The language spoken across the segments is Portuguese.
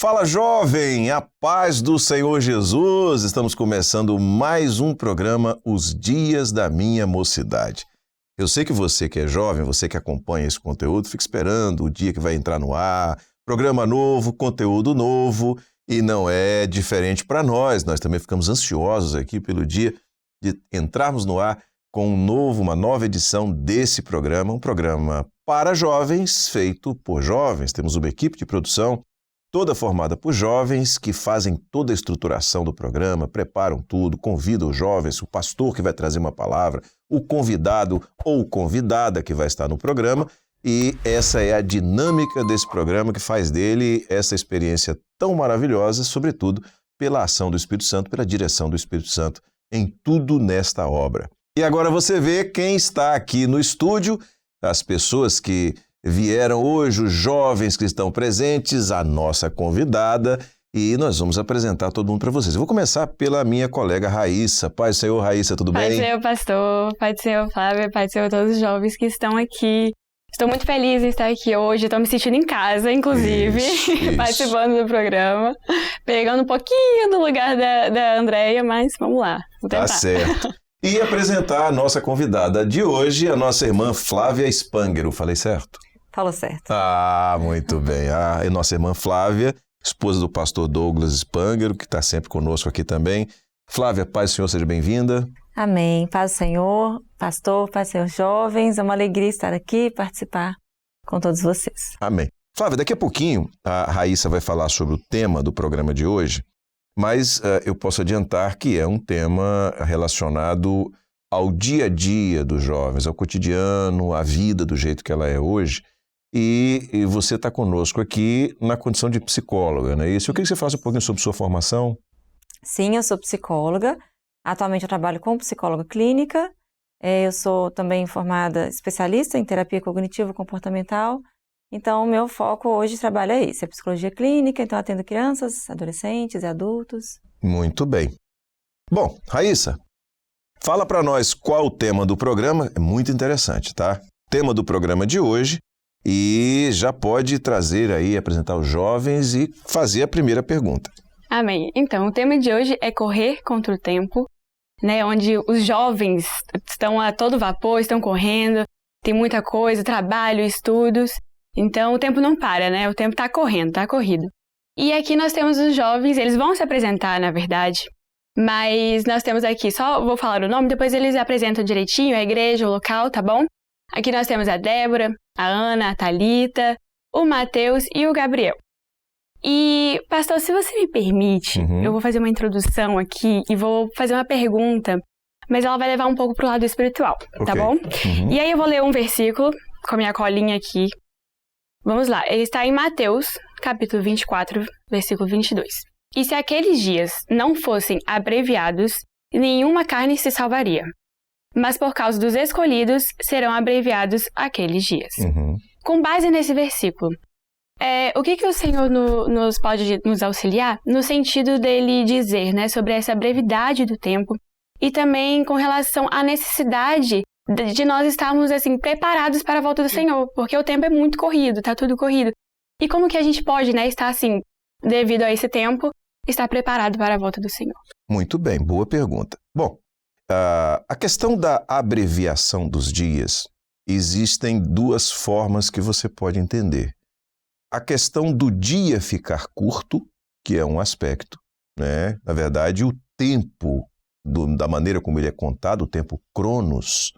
Fala, jovem! A paz do Senhor Jesus! Estamos começando mais um programa, Os Dias da Minha Mocidade. Eu sei que você que é jovem, você que acompanha esse conteúdo, fica esperando o dia que vai entrar no ar, programa novo, conteúdo novo, e não é diferente para nós. Nós também ficamos ansiosos aqui pelo dia de entrarmos no ar com uma nova edição desse programa, um programa para jovens, feito por jovens. Temos uma equipe de produção toda formada por jovens que fazem toda a estruturação do programa, preparam tudo, convidam os jovens, o pastor que vai trazer uma palavra, o convidado ou convidada que vai estar no programa, e essa é a dinâmica desse programa que faz dele essa experiência tão maravilhosa, sobretudo pela ação do Espírito Santo, pela direção do Espírito Santo em tudo nesta obra. E agora você vê quem está aqui no estúdio, as pessoas que vieram hoje, os jovens que estão presentes, a nossa convidada, e nós vamos apresentar todo mundo para vocês. Eu vou começar pela minha colega Raíssa. Pai do Senhor, Raíssa, tudo bem? Pai do Senhor, pastor. Pai do Senhor, Flávia. Pai do Senhor, todos os jovens que estão aqui. Estou muito feliz em estar aqui hoje. Estou me sentindo em casa, inclusive, isso. Participando do programa. Pegando um pouquinho do lugar da Andréia, mas vamos lá. Vou tentar. Tá certo. E apresentar a nossa convidada de hoje, a nossa irmã Flávia Spangero. Falei certo? Falou certo. Ah, muito bem. A nossa irmã Flávia, esposa do pastor Douglas Spangero, que está sempre conosco aqui também. Flávia, paz do Senhor, seja bem-vinda. Amém. Paz do Senhor, pastor, paz do Senhor, jovens. É uma alegria estar aqui e participar com todos vocês. Amém. Flávia, daqui a pouquinho a Raíssa vai falar sobre o tema do programa de hoje, mas eu posso adiantar que é um tema relacionado ao dia a dia dos jovens, ao cotidiano, à vida do jeito que ela é hoje. E você está conosco aqui na condição de psicóloga, não é isso? Eu queria que você falasse um pouquinho sobre sua formação. Sim, eu sou psicóloga. Atualmente eu trabalho como psicóloga clínica. Eu sou também formada especialista em terapia cognitivo-comportamental. Então, o meu foco hoje de trabalho é esse, é psicologia clínica. Então, eu atendo crianças, adolescentes e adultos. Muito bem. Bom, Raíssa, fala para nós qual o tema do programa. É muito interessante, tá? Tema do programa de hoje. E já pode trazer aí, apresentar os jovens e fazer a primeira pergunta. Amém. Então, o tema de hoje é correr contra o tempo, né? Onde os jovens estão a todo vapor, estão correndo, tem muita coisa, trabalho, estudos. Então, o tempo não para, né? O tempo está correndo, está corrido. E aqui nós temos os jovens, eles vão se apresentar, na verdade, mas nós temos aqui, só vou falar o nome, depois eles apresentam direitinho a igreja, o local, tá bom? Aqui nós temos a Débora, a Ana, a Thalita, o Matheus e o Gabriel. E, pastor, se você me permite, eu vou fazer uma introdução aqui e vou fazer uma pergunta, mas ela vai levar um pouco para o lado espiritual, tá bom? E aí eu vou ler um versículo com a minha colinha aqui. Vamos lá, ele está em Mateus, capítulo 24, versículo 22. E se aqueles dias não fossem abreviados, nenhuma carne se salvaria. Mas por causa dos escolhidos, serão abreviados aqueles dias. Com base nesse versículo, o que o Senhor nos pode nos auxiliar? No sentido dele dizer, né, sobre essa brevidade do tempo e também com relação à necessidade de nós estarmos assim, preparados para a volta do Senhor, porque o tempo é muito corrido, está tudo corrido. E como que a gente pode, né, estar assim, devido a esse tempo, estar preparado para a volta do Senhor? Muito bem, boa pergunta. Bom, a questão da abreviação dos dias, existem duas formas que você pode entender. A questão do dia ficar curto, que é um aspecto, né? Na verdade, o tempo, da maneira como ele é contado, o tempo cronos,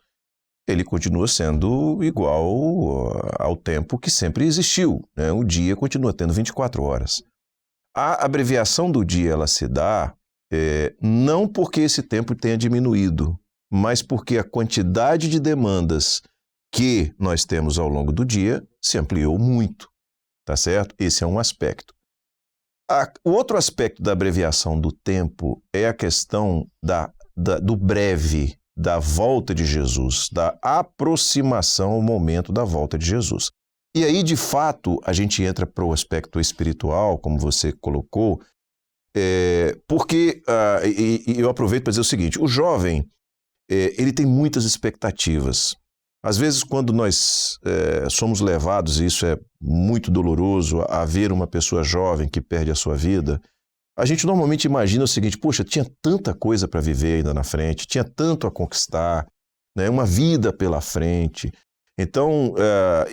ele continua sendo igual ao tempo que sempre existiu, né? O dia continua tendo 24 horas. A abreviação do dia, ela se dá não porque esse tempo tenha diminuído, mas porque a quantidade de demandas que nós temos ao longo do dia se ampliou muito, tá certo? Esse é um aspecto. O outro aspecto da abreviação do tempo é a questão do breve, da volta de Jesus, da aproximação ao momento da volta de Jesus. E aí, de fato, a gente entra para o aspecto espiritual, como você colocou, porque, e eu aproveito para dizer o seguinte, o jovem, ele tem muitas expectativas. Às vezes, quando nós somos levados, e isso é muito doloroso, a ver uma pessoa jovem que perde a sua vida, a gente normalmente imagina o seguinte: poxa, tinha tanta coisa para viver ainda na frente, tinha tanto a conquistar, né, uma vida pela frente. Então,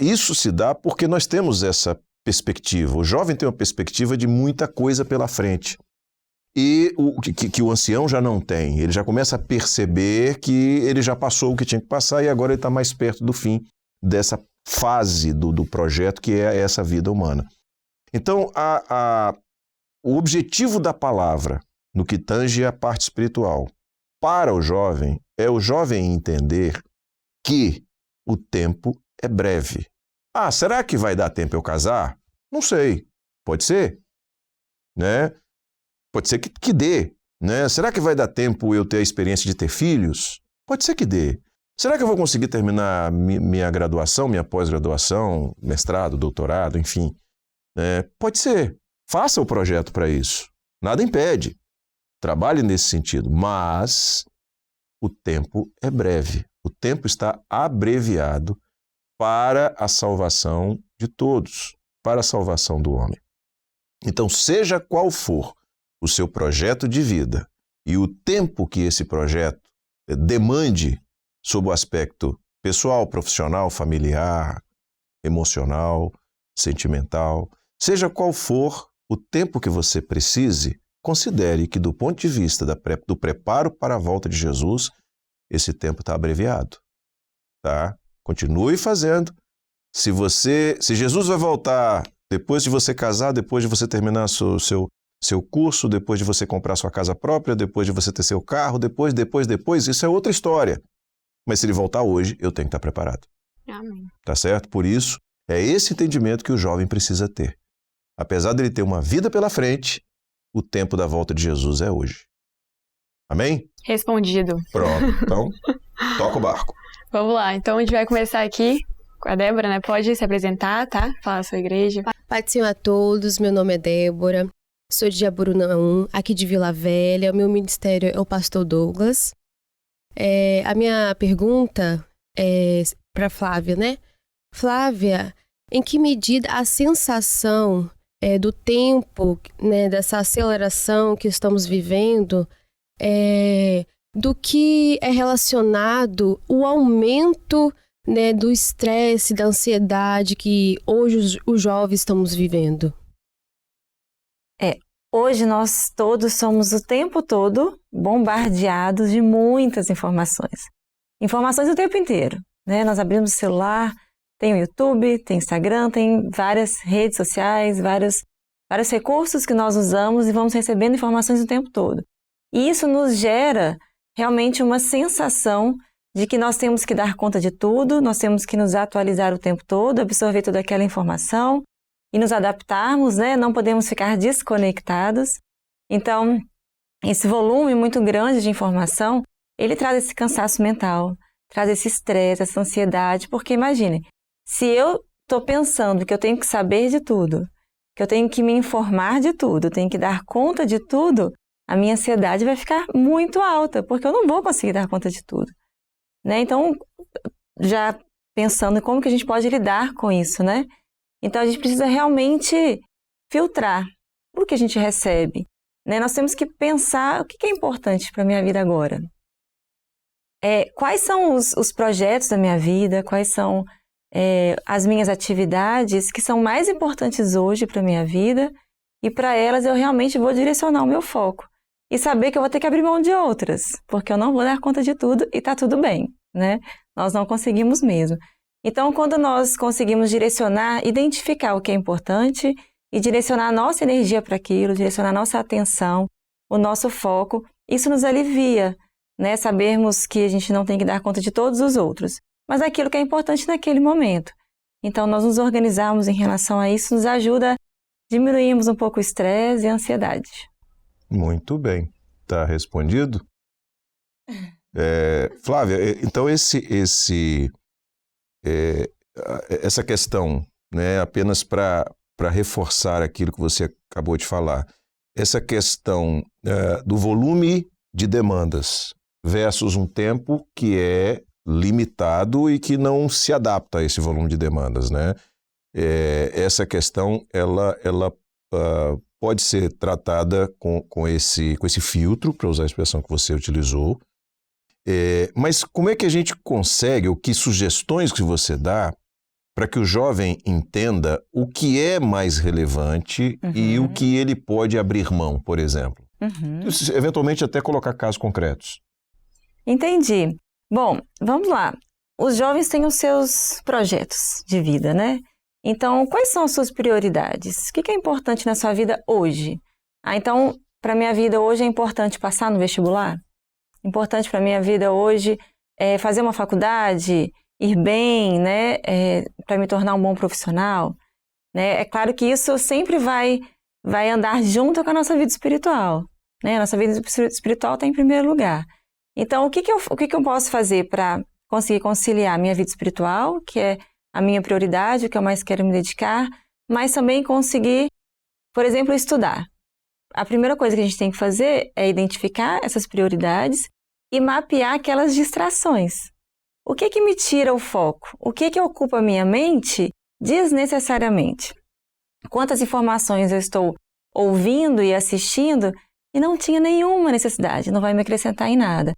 isso se dá porque nós temos essa perspectiva. O jovem tem uma perspectiva de muita coisa pela frente. E que o ancião já não tem. Ele já começa a perceber que ele já passou o que tinha que passar e agora ele está mais perto do fim dessa fase do projeto que é essa vida humana. Então, o objetivo da palavra, no que tange a parte espiritual, para o jovem, é o jovem entender que o tempo é breve. Ah, será que vai dar tempo eu casar? Não sei. Pode ser, né? Pode ser que dê, né? Será que vai dar tempo eu ter a experiência de ter filhos? Pode ser que dê. Será que eu vou conseguir terminar minha graduação, minha pós-graduação, mestrado, doutorado, enfim? Pode ser. Faça o projeto para isso. Nada impede. Trabalhe nesse sentido. Mas o tempo é breve. O tempo está abreviado para a salvação de todos, para a salvação do homem. Então, seja qual for o seu projeto de vida e o tempo que esse projeto demande sob o aspecto pessoal, profissional, familiar, emocional, sentimental, seja qual for o tempo que você precise, considere que do ponto de vista do preparo para a volta de Jesus, esse tempo está abreviado, tá? Continue fazendo. Se Jesus vai voltar depois de você casar, depois de você terminar seu curso, depois de você comprar sua casa própria, depois de você ter seu carro, depois, isso é outra história. Mas se ele voltar hoje, eu tenho que estar preparado. Amém. Tá certo? Por isso, é esse entendimento que o jovem precisa ter. Apesar dele ter uma vida pela frente, o tempo da volta de Jesus é hoje. Amém? Respondido. Pronto. Então, toca o barco. Vamos lá. Então, a gente vai começar aqui com a Débora, né? Pode se apresentar, tá? Falar a sua igreja. Paz do Senhor a todos. Meu nome é Débora. Sou de Jaburuna 1, aqui de Vila Velha. O meu ministério é o pastor Douglas. A minha pergunta é para Flávia, né? Flávia, em que medida a sensação do tempo, né, dessa aceleração que estamos vivendo, do que é relacionado o aumento, né, do estresse, da ansiedade que hoje os jovens estamos vivendo? Hoje nós todos somos o tempo todo bombardeados de muitas informações. Informações o tempo inteiro, né? Nós abrimos o celular, tem o YouTube, tem Instagram, tem várias redes sociais, vários recursos que nós usamos e vamos recebendo informações o tempo todo. E isso nos gera realmente uma sensação de que nós temos que dar conta de tudo, nós temos que nos atualizar o tempo todo, absorver toda aquela informação e nos adaptarmos, né? Não podemos ficar desconectados. Então, esse volume muito grande de informação, ele traz esse cansaço mental, traz esse estresse, essa ansiedade, porque imagine, se eu estou pensando que eu tenho que saber de tudo, que eu tenho que me informar de tudo, eu tenho que dar conta de tudo, a minha ansiedade vai ficar muito alta, porque eu não vou conseguir dar conta de tudo, né? Então, já pensando em como que a gente pode lidar com isso, né? Então, a gente precisa realmente filtrar o que a gente recebe, né? Nós temos que pensar o que é importante para a minha vida agora. Quais são os projetos da minha vida, quais são as minhas atividades que são mais importantes hoje para a minha vida e para elas eu realmente vou direcionar o meu foco. E saber que eu vou ter que abrir mão de outras, porque eu não vou dar conta de tudo e está tudo bem, né? Nós não conseguimos mesmo. Então, quando nós conseguimos direcionar, identificar o que é importante e direcionar a nossa energia para aquilo, direcionar a nossa atenção, o nosso foco, isso nos alivia, né? Sabermos que a gente não tem que dar conta de todos os outros, mas aquilo que é importante naquele momento. Então, nós nos organizarmos em relação a isso nos ajuda a diminuirmos um pouco o estresse e a ansiedade. Muito bem. Está respondido? Flávia, então essa questão, né, apenas para reforçar aquilo que você acabou de falar, essa questão do volume de demandas versus um tempo que é limitado e que não se adapta a esse volume de demandas, né? Essa questão, ela pode ser tratada com esse filtro, para usar a expressão que você utilizou. Mas como é que a gente consegue, ou que sugestões que você dá para que o jovem entenda o que é mais relevante e o que ele pode abrir mão, por exemplo? Eventualmente até colocar casos concretos. Entendi. Bom, vamos lá. Os jovens têm os seus projetos de vida, né? Então, quais são as suas prioridades? O que é importante na sua vida hoje? Então, para a minha vida hoje é importante passar no vestibular? Importante para a minha vida hoje é fazer uma faculdade, ir bem, né? Para me tornar um bom profissional, né? É claro que isso sempre vai andar junto com a nossa vida espiritual, né? A nossa vida espiritual está em primeiro lugar. Então, o que eu posso fazer para conseguir conciliar a minha vida espiritual, que é a minha prioridade, o que eu mais quero me dedicar, mas também conseguir, por exemplo, estudar. A primeira coisa que a gente tem que fazer é identificar essas prioridades e mapear aquelas distrações. O que me tira o foco? O que ocupa a minha mente desnecessariamente? Quantas informações eu estou ouvindo e assistindo e não tinha nenhuma necessidade, não vai me acrescentar em nada.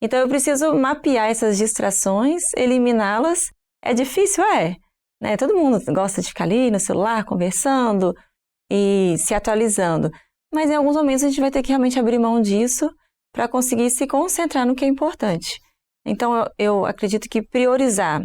Então eu preciso mapear essas distrações, eliminá-las. É difícil? Né? Todo mundo gosta de ficar ali no celular, conversando e se atualizando. Mas em alguns momentos a gente vai ter que realmente abrir mão disso para conseguir se concentrar no que é importante. Então eu acredito que priorizar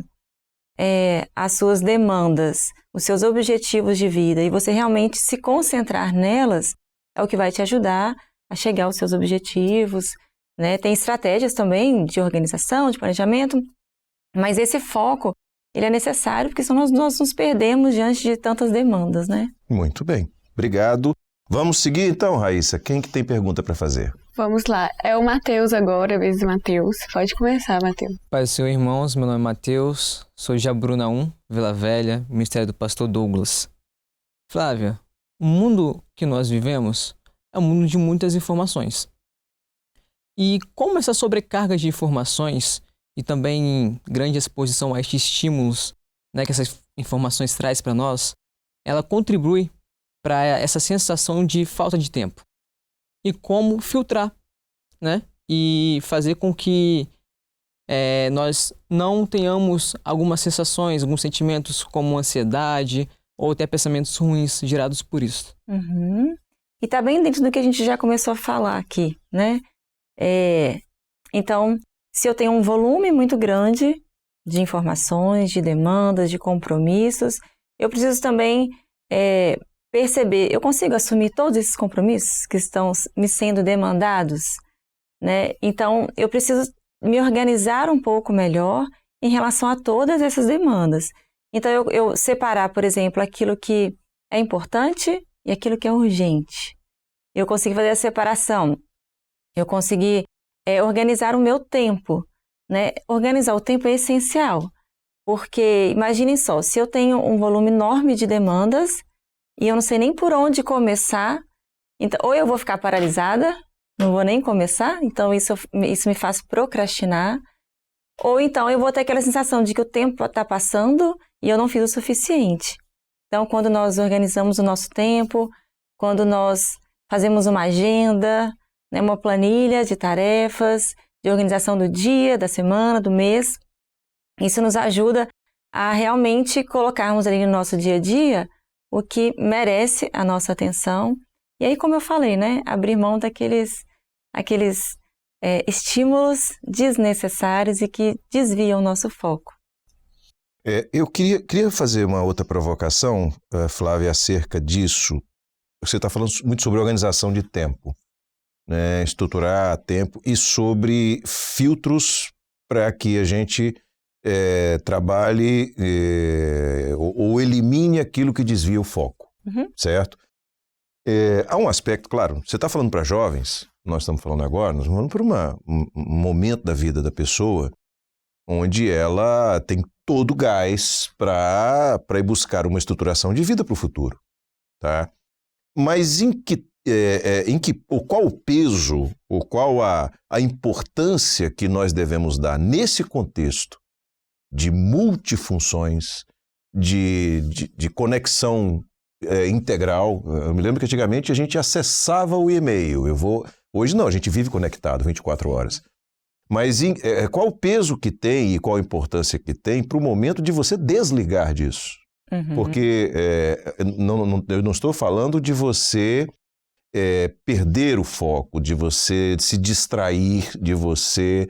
as suas demandas, os seus objetivos de vida e você realmente se concentrar nelas é o que vai te ajudar a chegar aos seus objetivos, né? Tem estratégias também de organização, de planejamento, mas esse foco ele é necessário porque senão nós nos perdemos diante de tantas demandas, né? Muito bem, obrigado. Vamos seguir então, Raíssa. Quem que tem pergunta para fazer? Vamos lá. É o Matheus agora, a vez do Matheus. Pode começar, Matheus. Pai do Senhor, irmãos, meu nome é Matheus, sou de Jabruna 1, Vila Velha, Ministério do Pastor Douglas. Flávia, o mundo que nós vivemos é um mundo de muitas informações. E como essa sobrecarga de informações e também grande exposição a estes estímulos, né, que essas informações traz para nós, ela contribui para essa sensação de falta de tempo. E como filtrar, né, e fazer com que nós não tenhamos algumas sensações, alguns sentimentos como ansiedade ou até pensamentos ruins gerados por isso. E está bem dentro do que a gente já começou a falar aqui, né? Então, se eu tenho um volume muito grande de informações, de demandas, de compromissos, eu preciso também perceber, eu consigo assumir todos esses compromissos que estão me sendo demandados, né? Então, eu preciso me organizar um pouco melhor em relação a todas essas demandas. Então, eu separar, por exemplo, aquilo que é importante e aquilo que é urgente. Eu consegui fazer a separação. Eu consegui organizar o meu tempo, né? Organizar o tempo é essencial, porque imaginem só, se eu tenho um volume enorme de demandas e eu não sei nem por onde começar, então, ou eu vou ficar paralisada, não vou nem começar, então isso me faz procrastinar, ou então eu vou ter aquela sensação de que o tempo está passando e eu não fiz o suficiente. Então, quando nós organizamos o nosso tempo, quando nós fazemos uma agenda, né, uma planilha de tarefas, de organização do dia, da semana, do mês, isso nos ajuda a realmente colocarmos ali no nosso dia a dia o que merece a nossa atenção. E aí, como eu falei, né, abrir mão daqueles estímulos desnecessários e que desviam o nosso foco. Eu queria fazer uma outra provocação, Flávia, acerca disso. Você está falando muito sobre organização de tempo, né, estruturar tempo e sobre filtros para que a gente trabalhe ou elimine aquilo que desvia o foco, certo? Há um aspecto, claro, você está falando para jovens, nós estamos falando agora, nós estamos falando para um momento da vida da pessoa onde ela tem todo o gás para ir buscar uma estruturação de vida para o futuro, tá? Mas em qual o peso, ou qual a importância que nós devemos dar nesse contexto de multifunções, de conexão integral. Eu me lembro que antigamente a gente acessava o e-mail. Hoje não, a gente vive conectado 24 horas. Mas qual o peso que tem e qual a importância que tem para o momento de você desligar disso? Porque eu não estou falando de você perder o foco, de você se distrair, de você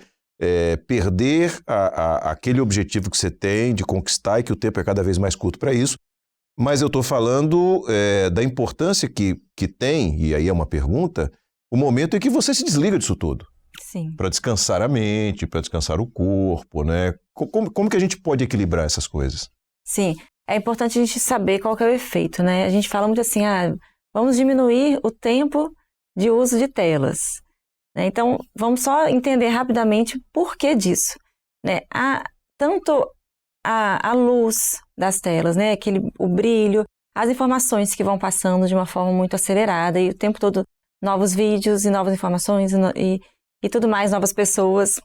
perder aquele objetivo que você tem de conquistar e que o tempo é cada vez mais curto para isso. Mas eu estou falando da importância que tem, e aí é uma pergunta, o momento em que você se desliga disso tudo. Sim. Para descansar a mente, para descansar o corpo, né? Como que a gente pode equilibrar essas coisas? Sim, é importante a gente saber qual que é o efeito, né? A gente fala muito assim, vamos diminuir o tempo de uso de telas. Né? Então, vamos só entender rapidamente por que disso. Né? Tanto a luz das telas, né? O brilho, as informações que vão passando de uma forma muito acelerada e o tempo todo novos vídeos e novas informações e tudo mais, novas pessoas.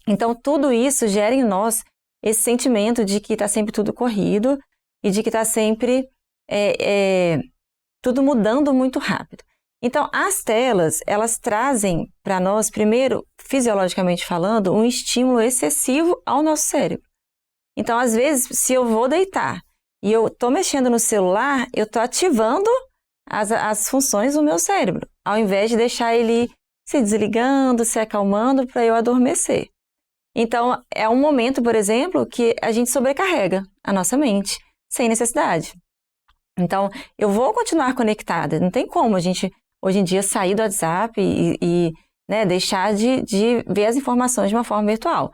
Então, tudo isso gera em nós esse sentimento de que está sempre tudo corrido e de que está sempre tudo mudando muito rápido. Então, as telas, elas trazem para nós, primeiro, fisiologicamente falando, um estímulo excessivo ao nosso cérebro. Então, às vezes, se eu vou deitar e eu estou mexendo no celular, eu estou ativando as funções do meu cérebro, ao invés de deixar ele se desligando, se acalmando para eu adormecer. Então, é um momento, por exemplo, que a gente sobrecarrega a nossa mente, sem necessidade. Então, eu vou continuar conectada, não tem como a gente, hoje em dia, sair do WhatsApp e né, deixar de ver as informações de uma forma virtual.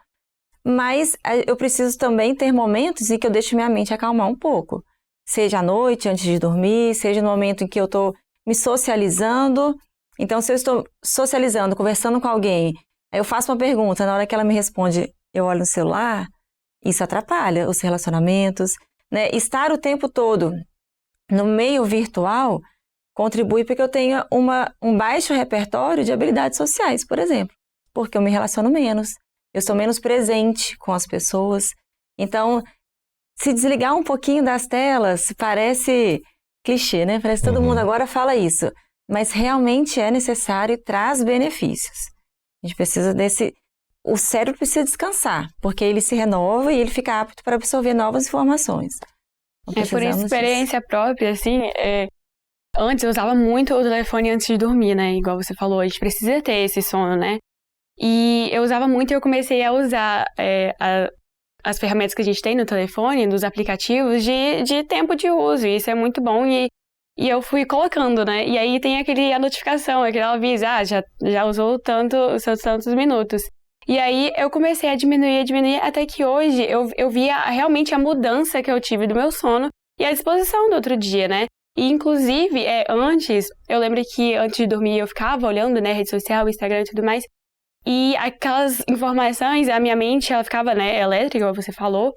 Mas eu preciso também ter momentos em que eu deixo minha mente acalmar um pouco. Seja à noite, antes de dormir, seja no momento em que eu estou me socializando. Então, se eu estou socializando, conversando com alguém, aí eu faço uma pergunta, na hora que ela me responde, eu olho no celular, isso atrapalha os relacionamentos. Né? Estar o tempo todo no meio virtual contribui para que eu tenha um baixo repertório de habilidades sociais, por exemplo, porque eu me relaciono menos. Eu sou menos presente com as pessoas. Então, se desligar um pouquinho das telas parece clichê, né? Parece que todo mundo agora fala isso. Mas realmente é necessário e traz benefícios. A gente precisa o cérebro precisa descansar, porque ele se renova e ele fica apto para absorver novas informações. Então, por experiência própria, assim, antes eu usava muito o telefone antes de dormir, né? Igual você falou, a gente precisa ter esse sono, né? E eu usava muito e eu comecei a usar as ferramentas que a gente tem no telefone, dos aplicativos de tempo de uso. E isso é muito bom e eu fui colocando, né? E aí tem a notificação, aquele aviso, já usou os seus tantos minutos. E aí eu comecei a diminuir, até que hoje eu via realmente a mudança que eu tive do meu sono e a disposição do outro dia, né? E inclusive, antes, eu lembro que antes de dormir eu ficava olhando, né, rede social, Instagram e tudo mais. E aquelas informações, a minha mente, ela ficava, né, elétrica, como você falou.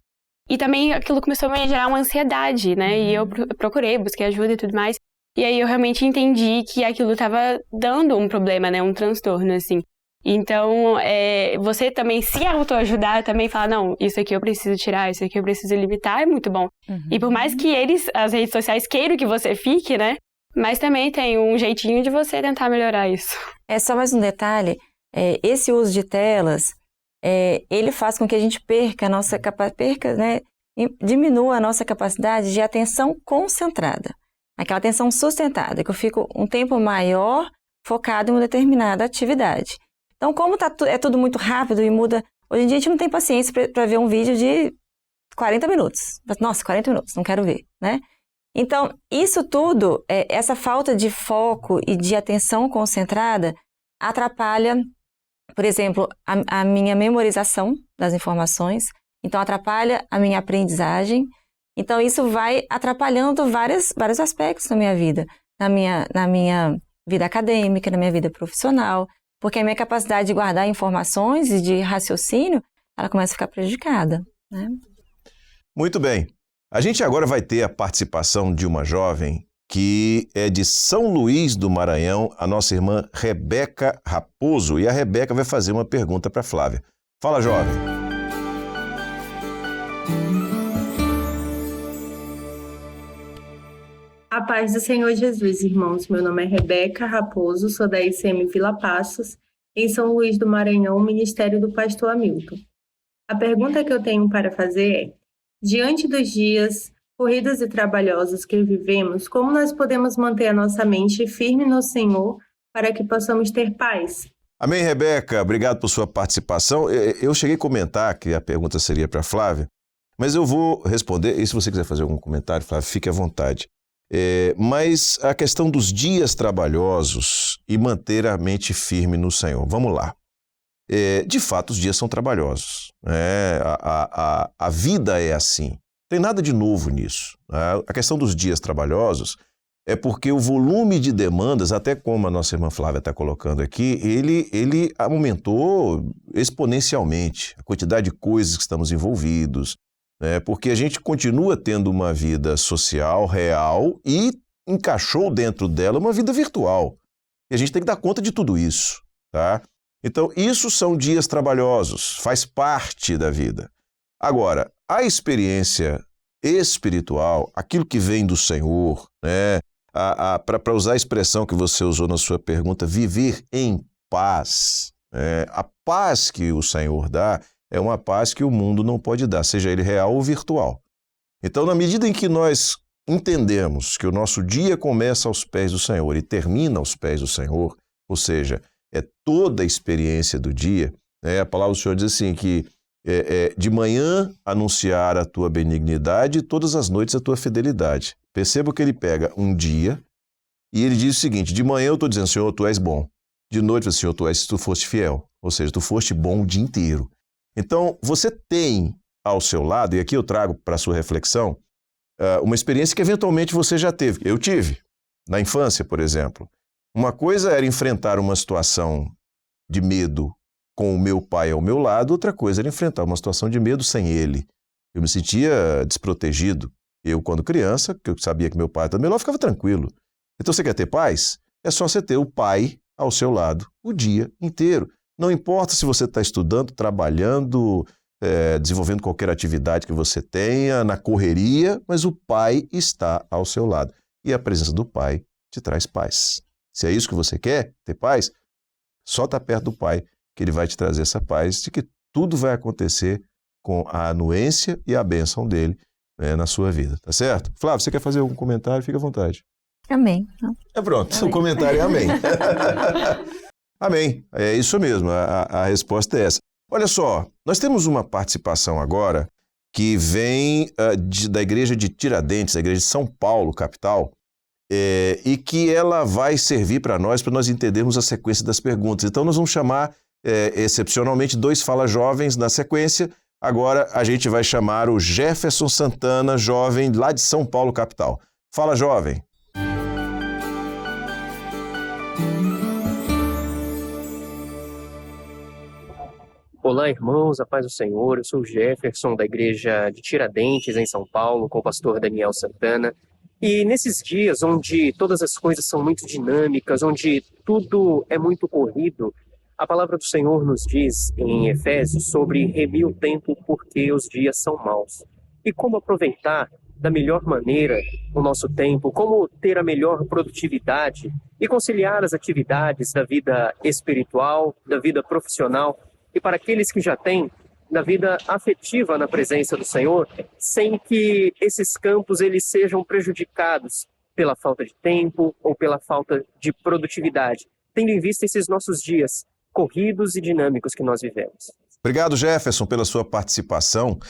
E também aquilo começou a me gerar uma ansiedade, né? E eu procurei, busquei ajuda e tudo mais. E aí eu realmente entendi que aquilo estava dando um problema, né? Um transtorno, assim. Então, você também se autoajudar, também falar, não, isso aqui eu preciso tirar, isso aqui eu preciso limitar, é muito bom. E por mais que as redes sociais queiram que você fique, né? Mas também tem um jeitinho de você tentar melhorar isso. Só mais um detalhe. Esse uso de telas, ele faz com que a gente diminua a nossa capacidade de atenção concentrada. Aquela atenção sustentada, que eu fico um tempo maior focado em uma determinada atividade. Então, como é tudo muito rápido e muda, hoje em dia a gente não tem paciência para ver um vídeo de 40 minutos. Nossa, 40 minutos, não quero ver, né? Então, isso tudo, essa falta de foco e de atenção concentrada atrapalha, por exemplo, a minha memorização das informações, então atrapalha a minha aprendizagem. Então, isso vai atrapalhando vários aspectos da minha vida, na minha vida acadêmica, na minha vida profissional, porque a minha capacidade de guardar informações e de raciocínio, ela começa a ficar prejudicada, né? Muito bem. A gente agora vai ter a participação de uma jovem que é de São Luís do Maranhão, a nossa irmã Rebeca Raposo. E a Rebeca vai fazer uma pergunta para Flávia. Fala, jovem. A paz do Senhor Jesus, irmãos. Meu nome é Rebeca Raposo, sou da ICM Vila Passos, em São Luís do Maranhão, Ministério do Pastor Hamilton. A pergunta que eu tenho para fazer é: diante dos dias corridos e trabalhosos que vivemos, como nós podemos manter a nossa mente firme no Senhor para que possamos ter paz? Amém, Rebeca. Obrigado por sua participação. Eu cheguei a comentar que a pergunta seria para Flávia, mas eu vou responder. E se você quiser fazer algum comentário, Flávia, fique à vontade. Mas a questão dos dias trabalhosos e manter a mente firme no Senhor. Vamos lá. De fato, os dias são trabalhosos. A vida é assim. Não tem nada de novo nisso. A questão dos dias trabalhosos é porque o volume de demandas, até como a nossa irmã Flávia está colocando aqui, ele aumentou exponencialmente. A quantidade de coisas que estamos envolvidos, porque a gente continua tendo uma vida social, real, e encaixou dentro dela uma vida virtual. E a gente tem que dar conta de tudo isso, tá? Então, isso são dias trabalhosos, faz parte da vida. Agora, a experiência espiritual, aquilo que vem do Senhor, para usar a expressão que você usou na sua pergunta, viver em paz. A paz que o Senhor dá é uma paz que o mundo não pode dar, seja ele real ou virtual. Então, na medida em que nós entendemos que o nosso dia começa aos pés do Senhor e termina aos pés do Senhor, ou seja, é toda a experiência do dia, a palavra do Senhor diz assim que de manhã anunciar a tua benignidade e todas as noites a tua fidelidade. Perceba que ele pega um dia e ele diz o seguinte: de manhã eu estou dizendo, Senhor, tu és bom. De noite, Senhor, tu foste fiel. Ou seja, tu foste bom o dia inteiro. Então, você tem ao seu lado, e aqui eu trago para a sua reflexão, uma experiência que eventualmente você já teve. Eu tive, na infância, por exemplo. Uma coisa era enfrentar uma situação de medo com o meu pai ao meu lado, outra coisa era enfrentar uma situação de medo sem ele. Eu me sentia desprotegido. Eu, quando criança, que eu sabia que meu pai estava do meu lado, ficava tranquilo. Então, você quer ter paz? É só você ter o pai ao seu lado o dia inteiro. Não importa se você está estudando, trabalhando, desenvolvendo qualquer atividade que você tenha, na correria, mas o pai está ao seu lado. E a presença do pai te traz paz. Se é isso que você quer, ter paz, só está perto do pai que ele vai te trazer essa paz de que tudo vai acontecer com a anuência e a bênção dele na sua vida, tá certo? Flávio, você quer fazer algum comentário? Fica à vontade. Amém. Pronto, Amém. O comentário é amém. Amém, é isso mesmo, a resposta é essa. Olha só, nós temos uma participação agora que vem da igreja de Tiradentes, a igreja de São Paulo, capital, e que ela vai servir para nós entendermos a sequência das perguntas. Então nós vamos chamar excepcionalmente 2 Fala Jovens na sequência. Agora a gente vai chamar o Jefferson Santana, jovem lá de São Paulo, capital. Fala, jovem. Olá, irmãos, a paz do Senhor. Eu sou o Jefferson, da igreja de Tiradentes, em São Paulo, com o pastor Daniel Santana. E nesses dias onde todas as coisas são muito dinâmicas, onde tudo é muito corrido, a palavra do Senhor nos diz em Efésios sobre remir o tempo porque os dias são maus. E como aproveitar da melhor maneira o nosso tempo, como ter a melhor produtividade e conciliar as atividades da vida espiritual, da vida profissional e para aqueles que já têm da vida afetiva na presença do Senhor, sem que esses campos eles sejam prejudicados pela falta de tempo ou pela falta de produtividade, tendo em vista esses nossos dias corridos e dinâmicos que nós vivemos. Obrigado, Jefferson, pela sua participação.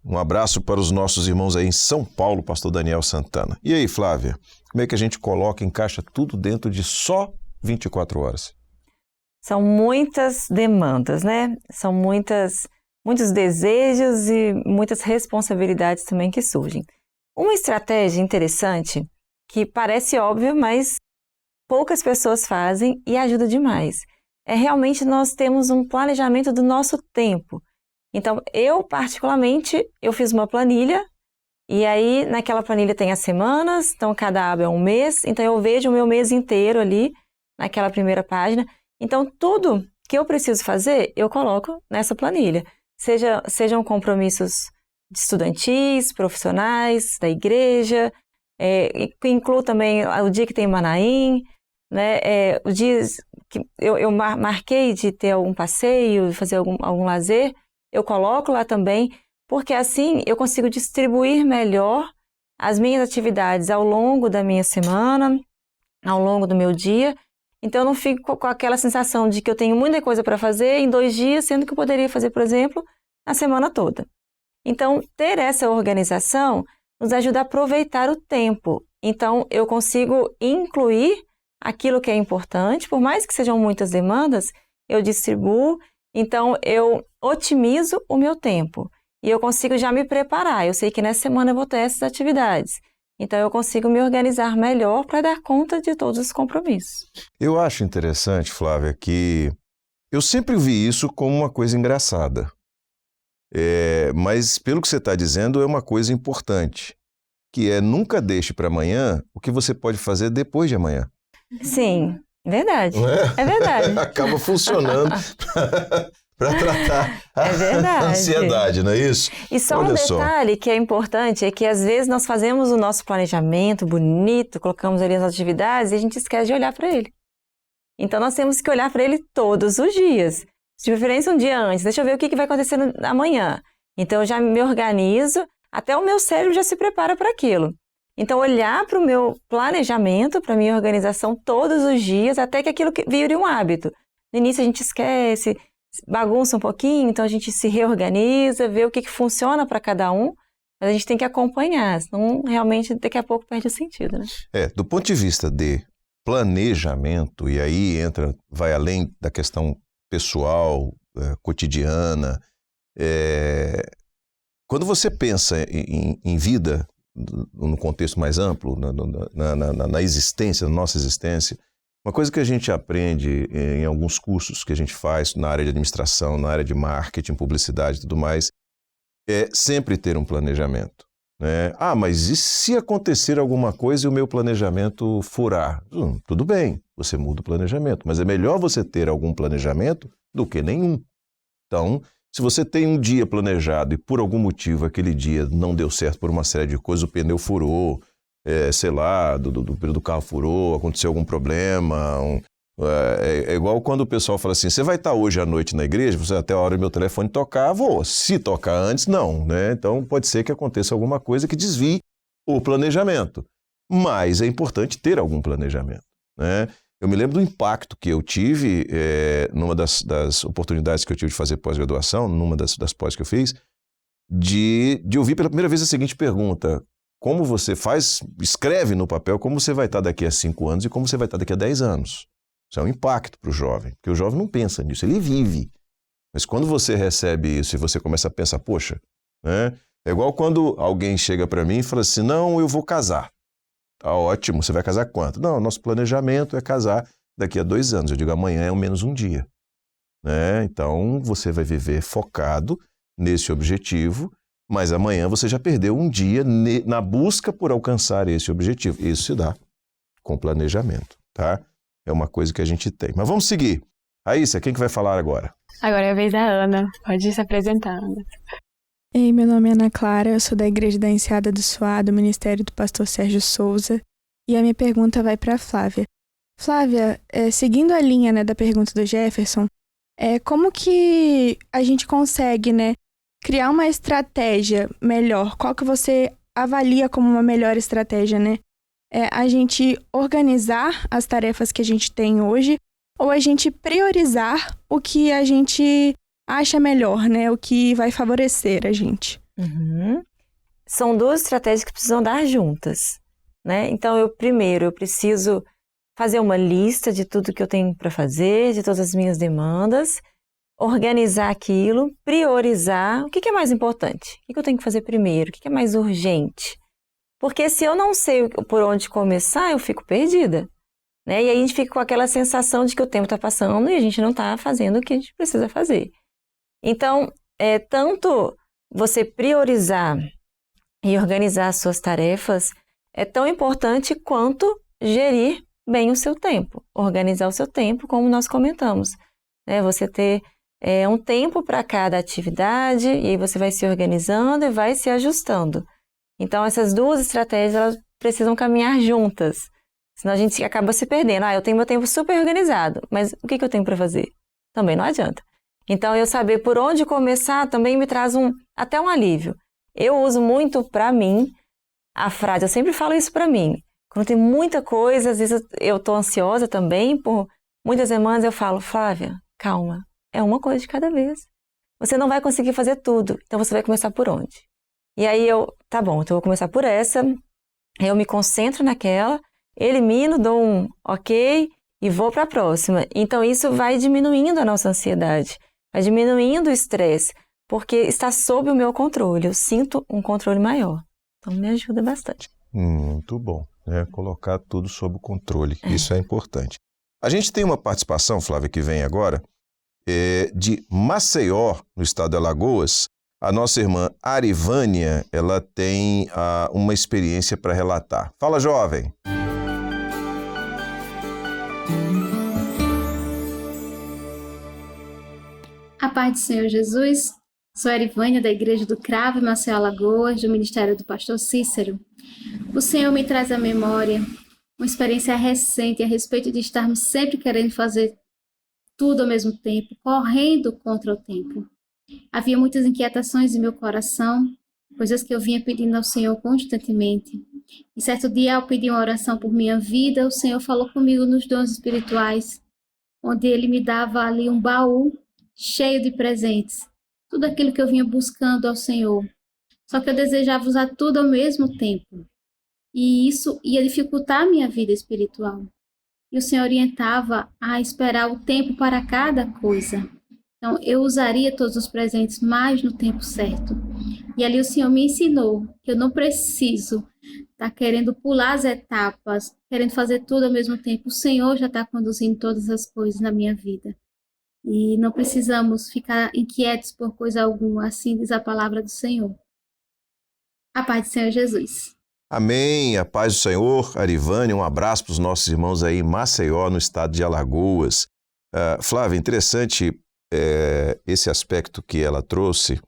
Um abraço para os nossos irmãos aí em São Paulo, pastor Daniel Santana. E aí, Flávia, como é que a gente encaixa tudo dentro de só 24 horas? São muitas demandas, né? São muitos desejos e muitas responsabilidades também que surgem. Uma estratégia interessante, que parece óbvia, mas poucas pessoas fazem e ajuda demais, é realmente nós temos um planejamento do nosso tempo. Então, eu particularmente, eu fiz uma planilha E aí, naquela planilha tem as semanas, então cada aba é um mês, então eu vejo o meu mês inteiro ali, naquela primeira página. Então, tudo que eu preciso fazer, eu coloco nessa planilha. Sejam compromissos estudantis, profissionais, da igreja, incluo também o dia que tem Manaim, né? Os dias que eu marquei de ter algum passeio, fazer algum lazer, eu coloco lá também, porque assim eu consigo distribuir melhor as minhas atividades ao longo da minha semana, ao longo do meu dia. Então eu não fico com aquela sensação de que eu tenho muita coisa para fazer em 2 dias, sendo que eu poderia fazer, por exemplo, na semana toda. Então, ter essa organização nos ajuda a aproveitar o tempo. Então, eu consigo incluir aquilo que é importante, por mais que sejam muitas demandas, eu distribuo, então eu otimizo o meu tempo. E eu consigo já me preparar. Eu sei que nessa semana eu vou ter essas atividades. Então, eu consigo me organizar melhor para dar conta de todos os compromissos. Eu acho interessante, Flávia, que eu sempre vi isso como uma coisa engraçada. Mas, pelo que você está dizendo, é uma coisa importante, que é nunca deixe para amanhã o que você pode fazer depois de amanhã. Sim, verdade. Não é? É verdade. Acaba funcionando para tratar a ansiedade, não é isso? E só um detalhe que é importante é que às vezes nós fazemos o nosso planejamento bonito, colocamos ali as atividades e a gente esquece de olhar para ele. Então nós temos que olhar para ele todos os dias. De preferência um dia antes, deixa eu ver o que vai acontecer amanhã. Então eu já me organizo, até o meu cérebro já se prepara para aquilo. Então olhar para o meu planejamento, para a minha organização todos os dias, até que aquilo vire um hábito. No início a gente esquece, bagunça um pouquinho, então a gente se reorganiza, vê o que funciona para cada um, mas a gente tem que acompanhar, senão realmente daqui a pouco perde o sentido, né? Do ponto de vista de planejamento, e aí vai além da questão pessoal, cotidiana, quando você pensa em vida, no contexto mais amplo, na existência, na nossa existência, uma coisa que a gente aprende em alguns cursos que a gente faz na área de administração, na área de marketing, publicidade e tudo mais, é sempre ter um planejamento, né? Mas e se acontecer alguma coisa e o meu planejamento furar? Tudo bem, você muda o planejamento, mas é melhor você ter algum planejamento do que nenhum. Então, se você tem um dia planejado e por algum motivo aquele dia não deu certo por uma série de coisas, o pneu furou, sei lá, do carro furou, aconteceu algum problema. É igual quando o pessoal fala assim, você vai estar hoje à noite na igreja, você até a hora do meu telefone tocar, vou. Se tocar antes, não, né? Então pode ser que aconteça alguma coisa que desvie o planejamento. Mas é importante ter algum planejamento, né? Eu me lembro do impacto que eu tive numa das oportunidades que eu tive de fazer pós-graduação, numa das pós que eu fiz, de ouvir pela primeira vez a seguinte pergunta: como você escreve no papel como você vai estar daqui a 5 anos e como você vai estar daqui a 10 anos. Isso é um impacto para o jovem, porque o jovem não pensa nisso, ele vive. Mas quando você recebe isso e você começa a pensar, poxa, né? É igual quando alguém chega para mim e fala assim, não, eu vou casar. Tá ótimo, você vai casar quanto? Não, nosso planejamento é casar daqui a 2 anos. Eu digo, amanhã é ao menos um dia, né? Então, você vai viver focado nesse objetivo, mas amanhã você já perdeu um dia na busca por alcançar esse objetivo. Isso se dá com planejamento, tá? É uma coisa que a gente tem. Mas vamos seguir. Aíssa, quem que vai falar agora? Agora é a vez da Ana. Pode se apresentar, Ana. Ei, meu nome é Ana Clara, eu sou da Igreja da Enseada do Suá, do Ministério do Pastor Sérgio Souza, e a minha pergunta vai para a Flávia. Flávia, seguindo a linha, né, da pergunta do Jefferson, como que a gente consegue, né, criar uma estratégia melhor? Qual que você avalia como uma melhor estratégia, né? A gente organizar as tarefas que a gente tem hoje ou a gente priorizar o que a gente acha melhor, né? O que vai favorecer a gente. Uhum. São 2 estratégias que precisam dar juntas, né? Então, eu preciso fazer uma lista de tudo que eu tenho para fazer, de todas as minhas demandas, organizar aquilo, priorizar. O que é mais importante? O que eu tenho que fazer primeiro? O que é mais urgente? Porque se eu não sei por onde começar, eu fico perdida, né? E aí a gente fica com aquela sensação de que o tempo está passando e a gente não está fazendo o que a gente precisa fazer. Então, tanto você priorizar e organizar as suas tarefas é tão importante quanto gerir bem o seu tempo, organizar o seu tempo, como nós comentamos, né? Você ter um tempo para cada atividade e aí você vai se organizando e vai se ajustando. Então, essas duas estratégias, elas precisam caminhar juntas, senão a gente acaba se perdendo. Eu tenho meu tempo super organizado, mas o que eu tenho para fazer? Também não adianta. Então, eu saber por onde começar também me traz até um alívio. Eu uso muito para mim a frase, eu sempre falo isso para mim. Quando tem muita coisa, às vezes eu estou ansiosa também, por muitas semanas eu falo, Flávia, calma, é uma coisa de cada vez. Você não vai conseguir fazer tudo, então você vai começar por onde? E aí tá bom, então eu vou começar por essa, eu me concentro naquela, elimino, dou um ok e vou para a próxima. Então isso vai diminuindo a nossa ansiedade, vai diminuindo o estresse, porque está sob o meu controle, eu sinto um controle maior. Então me ajuda bastante. Muito bom, né? Colocar tudo sob o controle, isso é importante. A gente tem uma participação, Flávia, que vem agora, de Maceió, no estado de Alagoas. A nossa irmã Arivânia, ela tem uma experiência para relatar. Fala, jovem! A paz do Senhor Jesus, sou Arivânia da Igreja do Cravo, em Maceió, Alagoas, do Ministério do Pastor Cícero. O Senhor me traz à memória uma experiência recente a respeito de estarmos sempre querendo fazer tudo ao mesmo tempo, correndo contra o tempo. Havia muitas inquietações em meu coração, coisas que eu vinha pedindo ao Senhor constantemente. E certo dia, ao pedir uma oração por minha vida, o Senhor falou comigo nos dons espirituais, onde Ele me dava ali um baú cheio de presentes, tudo aquilo que eu vinha buscando ao Senhor. Só que eu desejava usar tudo ao mesmo tempo. E isso ia dificultar a minha vida espiritual. E o Senhor orientava a esperar o tempo para cada coisa. Então, eu usaria todos os presentes, mas no tempo certo. E ali o Senhor me ensinou que eu não preciso estar querendo pular as etapas, querendo fazer tudo ao mesmo tempo. O Senhor já está conduzindo todas as coisas na minha vida. E não precisamos ficar inquietos por coisa alguma, assim diz a palavra do Senhor. A paz do Senhor Jesus. Amém, a paz do Senhor. Arivânia, um abraço para os nossos irmãos aí em Maceió, no estado de Alagoas. Flávia, interessante esse aspecto que ela trouxe,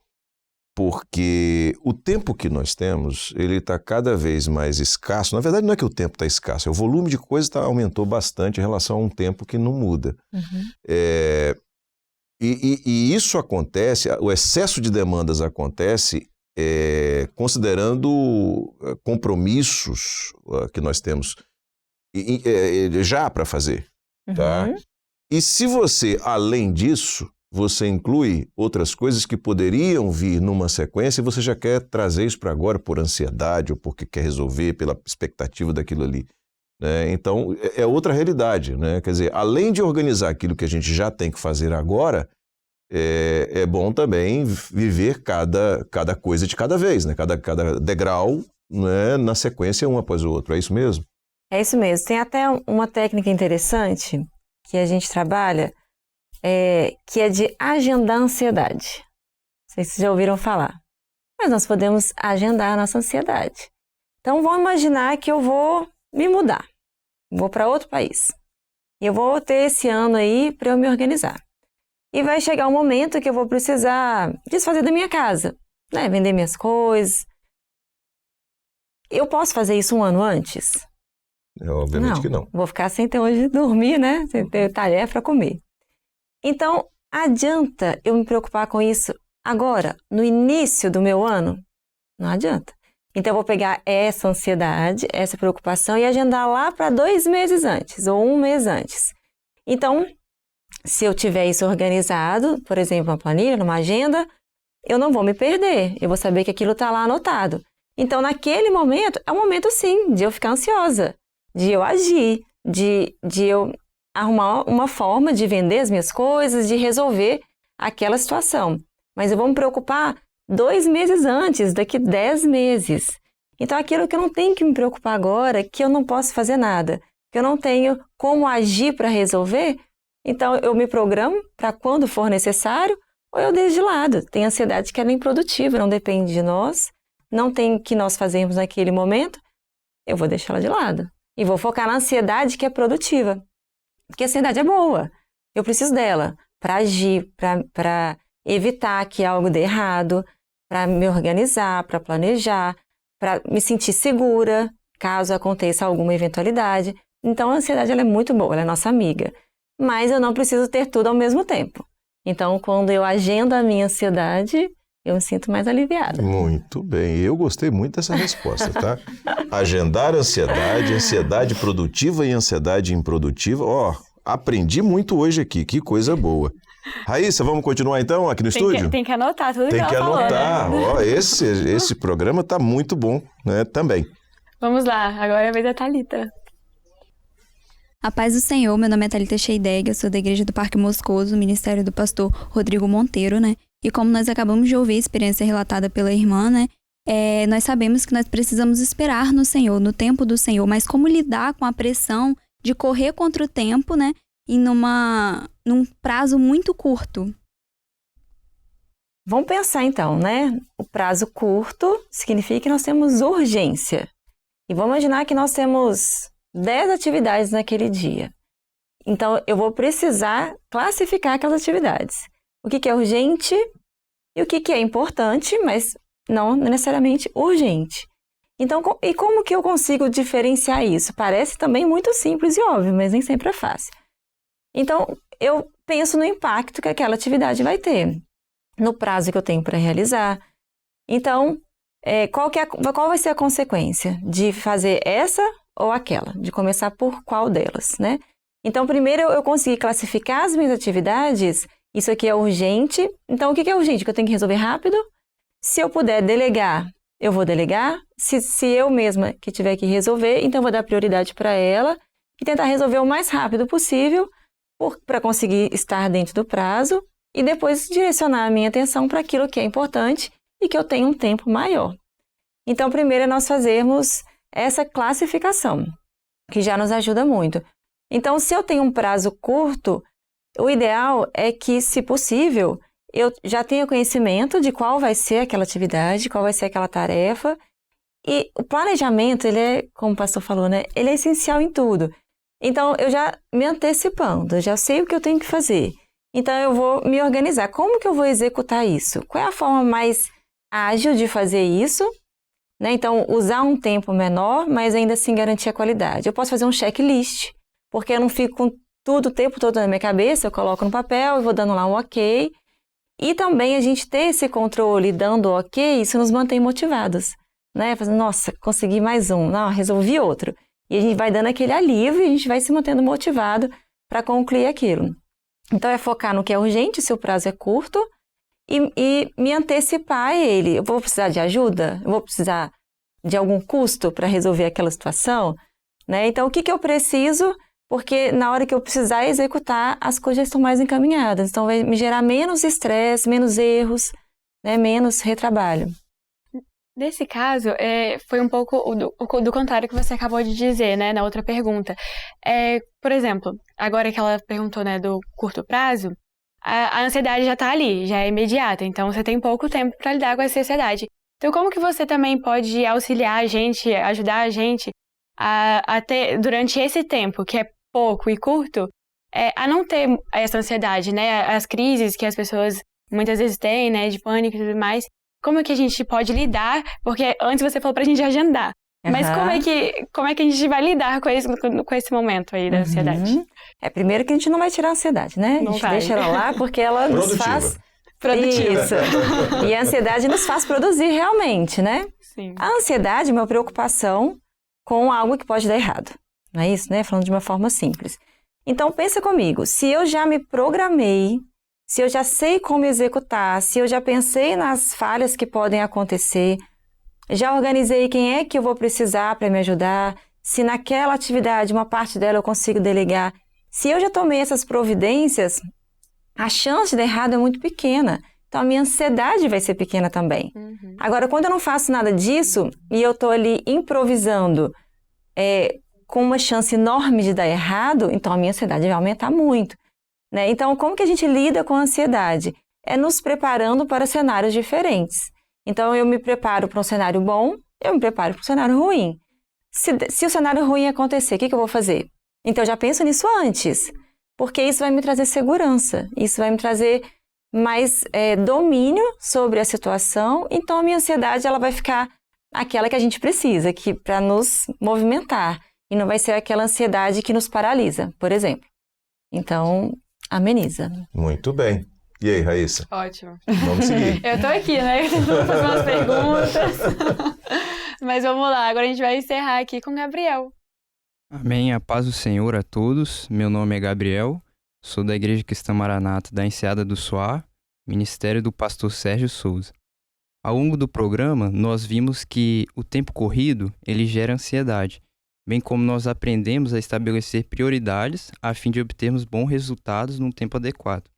porque o tempo que nós temos, ele está cada vez mais escasso. Na verdade, não é que o tempo está escasso, o volume de coisas aumentou bastante em relação a um tempo que não muda. E isso acontece, o excesso de demandas acontece considerando compromissos que nós temos já para fazer. Tá? E se você, além disso, você inclui outras coisas que poderiam vir numa sequência e você já quer trazer isso para agora por ansiedade ou porque quer resolver pela expectativa daquilo ali. Né? Então, é outra realidade. Né? Quer dizer, além de organizar aquilo que a gente já tem que fazer agora, é bom também viver cada coisa de cada vez, né? Cada degrau, né? Na sequência, um após o outro. É isso mesmo? É isso mesmo. Tem até uma técnica interessante que a gente trabalha, que é de agendar a ansiedade. Não sei se vocês já ouviram falar. Mas nós podemos agendar a nossa ansiedade. Então, vamos imaginar que eu vou me mudar. Vou para outro país. E eu vou ter esse ano aí para eu me organizar. E vai chegar um momento que eu vou precisar desfazer da minha casa, né? Vender minhas coisas. Eu posso fazer isso um ano antes? Obviamente que não. Vou ficar sem ter onde dormir, né? Sem ter tarefa para comer. Então, adianta eu me preocupar com isso agora, no início do meu ano? Não adianta. Então, eu vou pegar essa ansiedade, essa preocupação e agendar lá para 2 meses antes ou 1 mês antes. Então, se eu tiver isso organizado, por exemplo, uma planilha, numa agenda, eu não vou me perder. Eu vou saber que aquilo está lá anotado. Então, naquele momento, é um momento, sim, de eu ficar ansiosa, de eu agir, de eu arrumar uma forma de vender as minhas coisas, de resolver aquela situação. Mas eu vou me preocupar 2 meses antes, daqui 10 meses. Então, aquilo que eu não tenho que me preocupar agora, que eu não posso fazer nada, que eu não tenho como agir para resolver, então eu me programo para quando for necessário ou eu deixo de lado. Tem ansiedade que é improdutiva, não depende de nós, não tem que nós fazermos naquele momento, eu vou deixar ela de lado. E vou focar na ansiedade que é produtiva. Porque a ansiedade é boa. Eu preciso dela para agir, para evitar que algo dê errado, para me organizar, para planejar, para me sentir segura, caso aconteça alguma eventualidade. Então, a ansiedade ela é muito boa, ela é nossa amiga. Mas eu não preciso ter tudo ao mesmo tempo. Então, quando eu agendo a minha ansiedade, eu me sinto mais aliviada. Muito bem, eu gostei muito dessa resposta, tá? Agendar ansiedade, ansiedade produtiva e ansiedade improdutiva. Ó, aprendi muito hoje aqui, que coisa boa. Raíssa, vamos continuar então aqui no estúdio? Tem que anotar tudo que ela falou, Tem que anotar. né? Ó, esse programa tá muito bom, né? Também. Vamos lá, agora é a vez da Thalita. A paz do Senhor, meu nome é Thalita Sheideg, eu sou da Igreja do Parque Moscoso, ministério do pastor Rodrigo Monteiro, né? E como nós acabamos de ouvir a experiência relatada pela irmã, né? Nós sabemos que nós precisamos esperar no Senhor, no tempo do Senhor, mas como lidar com a pressão de correr contra o tempo, né? E num prazo muito curto? Vamos pensar então, né? O prazo curto significa que nós temos urgência. E vamos imaginar que nós temos 10 atividades naquele dia. Então, eu vou precisar classificar aquelas atividades. O que é urgente e o que é importante, mas não necessariamente urgente. Então, e como que eu consigo diferenciar isso? Parece também muito simples e óbvio, mas nem sempre é fácil. Então, eu penso no impacto que aquela atividade vai ter, no prazo que eu tenho para realizar. Então, qual vai ser a consequência de fazer essa ou aquela, de começar por qual delas, né? Então, primeiro eu consegui classificar as minhas atividades, isso aqui é urgente. Então, o que é urgente? Que eu tenho que resolver rápido? Se eu puder delegar, eu vou delegar. Se eu mesma que tiver que resolver, então eu vou dar prioridade para ela e tentar resolver o mais rápido possível para conseguir estar dentro do prazo e depois direcionar a minha atenção para aquilo que é importante e que eu tenho um tempo maior. Então, primeiro é nós fazermos essa classificação, que já nos ajuda muito. Então, se eu tenho um prazo curto, o ideal é que, se possível, eu já tenha conhecimento de qual vai ser aquela atividade, qual vai ser aquela tarefa. E o planejamento, ele é, como o pastor falou, né? Ele é essencial em tudo. Então, eu já me antecipando, eu já sei o que eu tenho que fazer. Então, eu vou me organizar. Como que eu vou executar isso? Qual é a forma mais ágil de fazer isso? Né? Então, usar um tempo menor, mas ainda assim garantir a qualidade. Eu posso fazer um checklist, porque eu não fico com tudo o tempo todo na minha cabeça, eu coloco no papel e vou dando lá um ok. E também a gente ter esse controle dando ok, isso nos mantém motivados. Né? Fazendo, nossa, consegui mais um, não, resolvi outro. E a gente vai dando aquele alívio e a gente vai se mantendo motivado para concluir aquilo. Então, é focar no que é urgente, se o prazo é curto, e me antecipar a ele. Eu vou precisar de ajuda? Eu vou precisar de algum custo para resolver aquela situação? Né? Então, o que eu preciso? Porque na hora que eu precisar executar, as coisas já estão mais encaminhadas. Então, vai me gerar menos estresse, menos erros, né? Menos retrabalho. Nesse caso, foi um pouco do contrário que você acabou de dizer, né, na outra pergunta. Por exemplo, agora que ela perguntou, né, do curto prazo, a ansiedade já está ali, já é imediata, então você tem pouco tempo para lidar com essa ansiedade. Então, como que você também pode auxiliar a gente, ajudar a gente a ter, durante esse tempo, que é pouco e curto, a não ter essa ansiedade, né, as crises que as pessoas muitas vezes têm, né, de pânico e tudo mais. Como é que a gente pode lidar? Porque antes você falou pra gente agendar. Mas como é que a gente vai lidar com esse momento aí da ansiedade? Primeiro que a gente não vai tirar a ansiedade, né? A gente deixa ela lá porque ela nos faz... Produtiva. Isso. E a ansiedade nos faz produzir realmente, né? Sim. A ansiedade é uma preocupação com algo que pode dar errado. Não é isso, né? Falando de uma forma simples. Então, pensa comigo. Se eu já me programei, se eu já sei como executar, se eu já pensei nas falhas que podem acontecer, já organizei quem é que eu vou precisar para me ajudar, se naquela atividade, uma parte dela eu consigo delegar. Se eu já tomei essas providências, a chance de dar errado é muito pequena. Então, a minha ansiedade vai ser pequena também. Agora, quando eu não faço nada disso e eu estou ali improvisando com uma chance enorme de dar errado, então a minha ansiedade vai aumentar muito. Né? Então, como que a gente lida com a ansiedade? É nos preparando para cenários diferentes. Então, eu me preparo para um cenário bom, eu me preparo para um cenário ruim. Se o cenário ruim acontecer, o que eu vou fazer? Então, eu já penso nisso antes, porque isso vai me trazer segurança, isso vai me trazer mais domínio sobre a situação. Então, a minha ansiedade ela vai ficar aquela que a gente precisa, para nos movimentar, e não vai ser aquela ansiedade que nos paralisa, por exemplo. Então, ameniza. Muito bem. E aí, Raíssa? Ótimo. Vamos seguir. Eu tô aqui, né? Tentando fazer umas perguntas. Mas vamos lá, agora a gente vai encerrar aqui com o Gabriel. Amém. A paz do Senhor a todos. Meu nome é Gabriel, sou da Igreja Cristã Maranata da Enseada do Soar, ministério do pastor Sérgio Souza. Ao longo do programa, nós vimos que o tempo corrido, ele gera ansiedade, bem como nós aprendemos a estabelecer prioridades a fim de obtermos bons resultados num tempo adequado.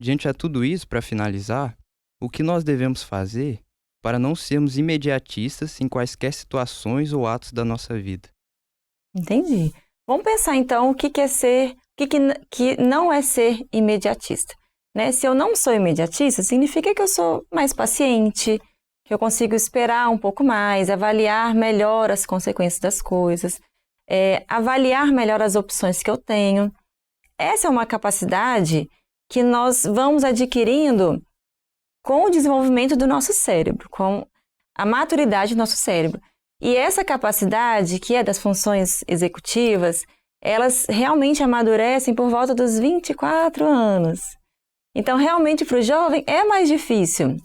Diante a tudo isso, para finalizar, o que nós devemos fazer para não sermos imediatistas em quaisquer situações ou atos da nossa vida? Entendi. Vamos pensar então o que é ser, que não é ser imediatista. Né? Se eu não sou imediatista, significa que eu sou mais paciente, que eu consigo esperar um pouco mais, avaliar melhor as consequências das coisas, avaliar melhor as opções que eu tenho. Essa é uma capacidade que nós vamos adquirindo com o desenvolvimento do nosso cérebro, com a maturidade do nosso cérebro. E essa capacidade, que é das funções executivas, elas realmente amadurecem por volta dos 24 anos. Então, realmente, para o jovem é mais difícil.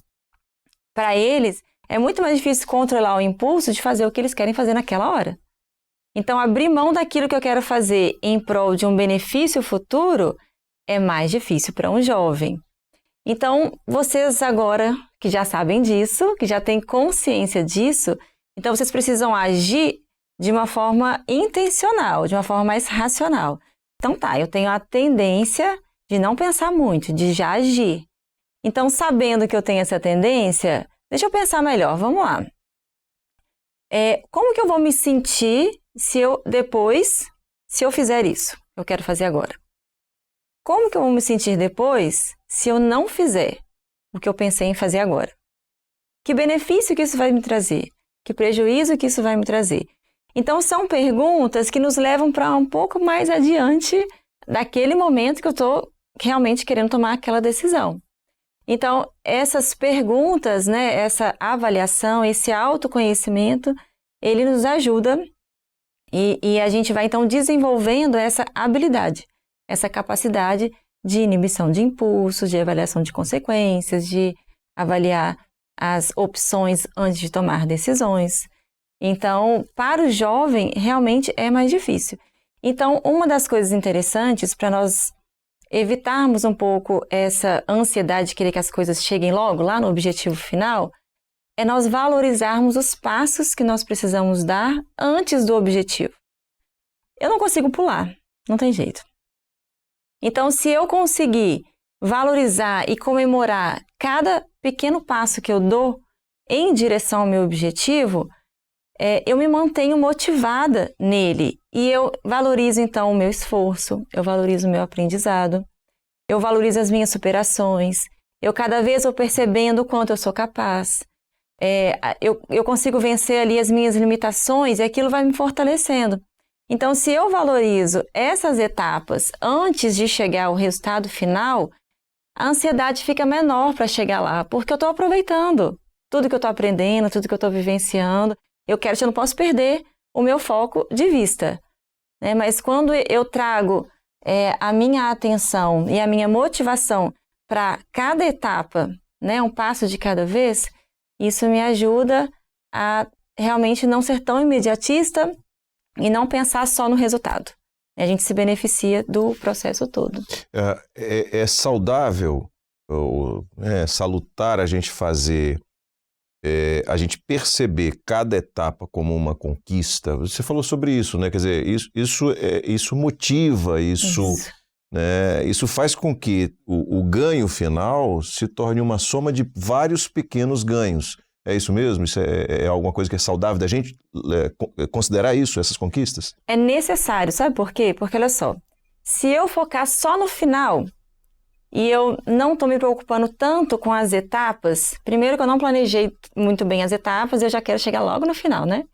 Para eles, é muito mais difícil controlar o impulso de fazer o que eles querem fazer naquela hora. Então, abrir mão daquilo que eu quero fazer em prol de um benefício futuro é mais difícil para um jovem. Então, vocês agora que já sabem disso, que já têm consciência disso, então vocês precisam agir de uma forma intencional, de uma forma mais racional. Então eu tenho a tendência de não pensar muito, de já agir. Então, sabendo que eu tenho essa tendência, deixa eu pensar melhor, vamos lá. Como que eu vou me sentir se eu fizer isso? Eu quero fazer agora. Como que eu vou me sentir depois se eu não fizer o que eu pensei em fazer agora? Que benefício que isso vai me trazer? Que prejuízo que isso vai me trazer? Então, são perguntas que nos levam para um pouco mais adiante daquele momento que eu estou realmente querendo tomar aquela decisão. Então, essas perguntas, né, essa avaliação, esse autoconhecimento, ele nos ajuda e a gente vai, então, desenvolvendo essa habilidade, essa capacidade de inibição de impulsos, de avaliação de consequências, de avaliar as opções antes de tomar decisões. Então, para o jovem, realmente é mais difícil. Então, uma das coisas interessantes para nós evitarmos um pouco essa ansiedade de querer que as coisas cheguem logo, lá no objetivo final, é nós valorizarmos os passos que nós precisamos dar antes do objetivo. Eu não consigo pular, não tem jeito. Então, se eu conseguir valorizar e comemorar cada pequeno passo que eu dou em direção ao meu objetivo, eu me mantenho motivada nele e eu valorizo então o meu esforço, eu valorizo o meu aprendizado, eu valorizo as minhas superações, eu cada vez vou percebendo o quanto eu sou capaz, eu consigo vencer ali as minhas limitações e aquilo vai me fortalecendo. Então, se eu valorizo essas etapas antes de chegar ao resultado final, a ansiedade fica menor para chegar lá, porque eu estou aproveitando tudo que eu estou aprendendo, tudo que eu estou vivenciando. Eu não posso perder o meu foco de vista, né? Mas quando eu trago a minha atenção e a minha motivação para cada etapa, né, um passo de cada vez, isso me ajuda a realmente não ser tão imediatista e não pensar só no resultado. A gente se beneficia do processo todo. É saudável, é salutar a gente fazer, a gente perceber cada etapa como uma conquista. Você falou sobre isso, né? Quer dizer, isso motiva, isso faz com que o ganho final se torne uma soma de vários pequenos ganhos. É isso mesmo? Isso é alguma coisa que é saudável da gente considerar isso, essas conquistas? É necessário, sabe por quê? Porque, olha só, se eu focar só no final, e eu não estou me preocupando tanto com as etapas. Primeiro que eu não planejei muito bem as etapas, eu já quero chegar logo no final, né?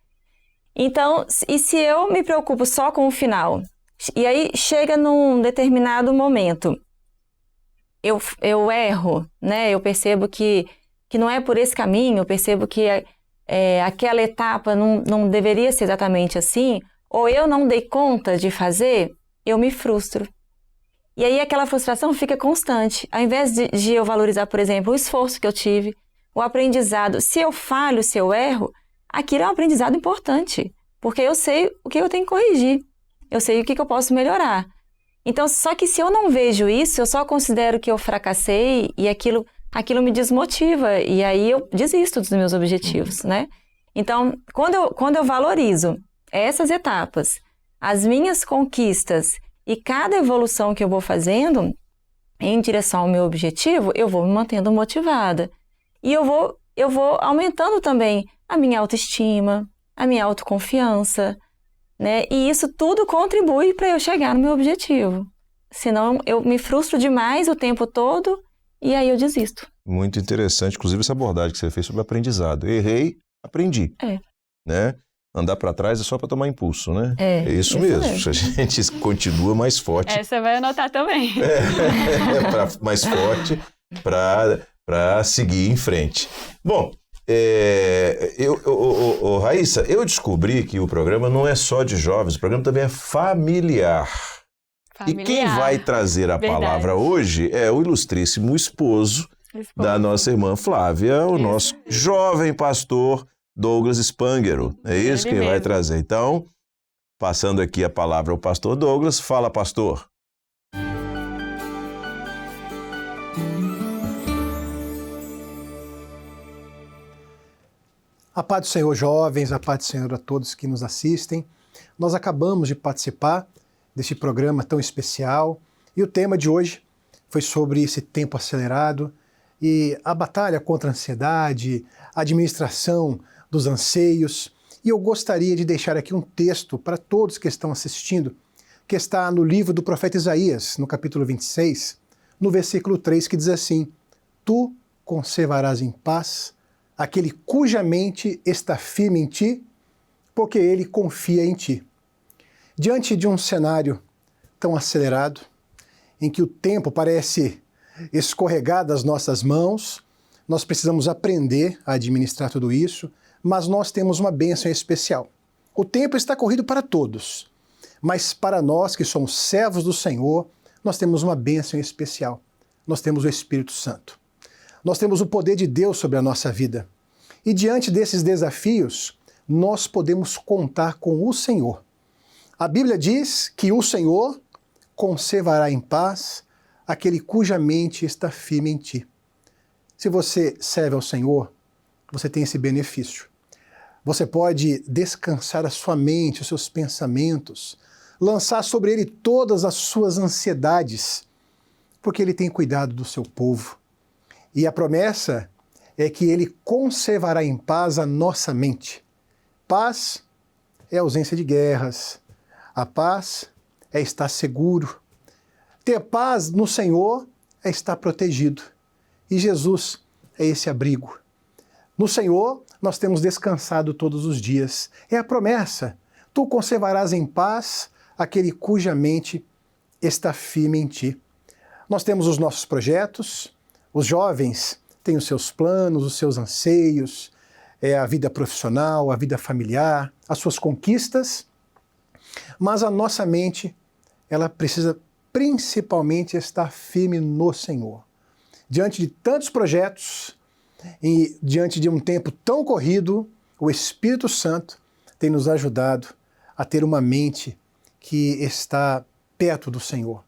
Então, e se eu me preocupo só com o final, e aí chega num determinado momento, eu erro, né? Eu percebo que não é por esse caminho, eu percebo que aquela etapa não deveria ser exatamente assim, ou eu não dei conta de fazer, eu me frustro. E aí aquela frustração fica constante. Ao invés de eu valorizar, por exemplo, o esforço que eu tive, o aprendizado, se eu falho, se eu erro, aquilo é um aprendizado importante, porque eu sei o que eu tenho que corrigir, eu sei o que eu posso melhorar. Então, só que se eu não vejo isso, eu só considero que eu fracassei e aquilo me desmotiva, e aí eu desisto dos meus objetivos, né? Então, quando eu valorizo essas etapas, as minhas conquistas e cada evolução que eu vou fazendo em direção ao meu objetivo, eu vou me mantendo motivada. E eu vou aumentando também a minha autoestima, a minha autoconfiança, né? E isso tudo contribui para eu chegar no meu objetivo. Senão eu me frustro demais o tempo todo e aí eu desisto. Muito interessante, inclusive, essa abordagem que você fez sobre aprendizado. Errei, aprendi. Né? Andar para trás é só para tomar impulso, né? É isso mesmo. A gente continua mais forte. Essa vai anotar também. Mais forte para seguir em frente. Bom, Raíssa, eu descobri que o programa não é só de jovens, o programa também é familiar. E quem vai trazer a palavra hoje é o ilustríssimo esposo da nossa irmã Flávia, o nosso jovem pastor Douglas Spangero. É isso que ele vai trazer. Então, passando aqui a palavra ao pastor Douglas. Fala, pastor. A paz do Senhor, jovens, a paz do Senhor a todos que nos assistem. Nós acabamos de participar deste programa tão especial e o tema de hoje foi sobre esse tempo acelerado e a batalha contra a ansiedade, a administração dos anseios. E eu gostaria de deixar aqui um texto para todos que estão assistindo, que está no livro do profeta Isaías, no capítulo 26, no versículo 3, que diz assim: Tu conservarás em paz aquele cuja mente está firme em ti, porque ele confia em ti. Diante de um cenário tão acelerado, em que o tempo parece escorregar das nossas mãos, nós precisamos aprender a administrar tudo isso, mas nós temos uma bênção especial. O tempo está corrido para todos, mas para nós que somos servos do Senhor, nós temos uma bênção especial. Nós temos o Espírito Santo. Nós temos o poder de Deus sobre a nossa vida. E diante desses desafios, nós podemos contar com o Senhor. A Bíblia diz que o Senhor conservará em paz aquele cuja mente está firme em ti. Se você serve ao Senhor, você tem esse benefício. Você pode descansar a sua mente, os seus pensamentos, lançar sobre ele todas as suas ansiedades, porque ele tem cuidado do seu povo. E a promessa é que ele conservará em paz a nossa mente. Paz é ausência de guerras. A paz é estar seguro. Ter paz no Senhor é estar protegido. E Jesus é esse abrigo. No Senhor, nós temos descansado todos os dias. É a promessa. Tu conservarás em paz aquele cuja mente está firme em ti. Nós temos os nossos projetos, os jovens têm os seus planos, os seus anseios, a vida profissional, a vida familiar, as suas conquistas, mas a nossa mente, ela precisa principalmente estar firme no Senhor. Diante de tantos projetos e diante de um tempo tão corrido, o Espírito Santo tem nos ajudado a ter uma mente que está perto do Senhor.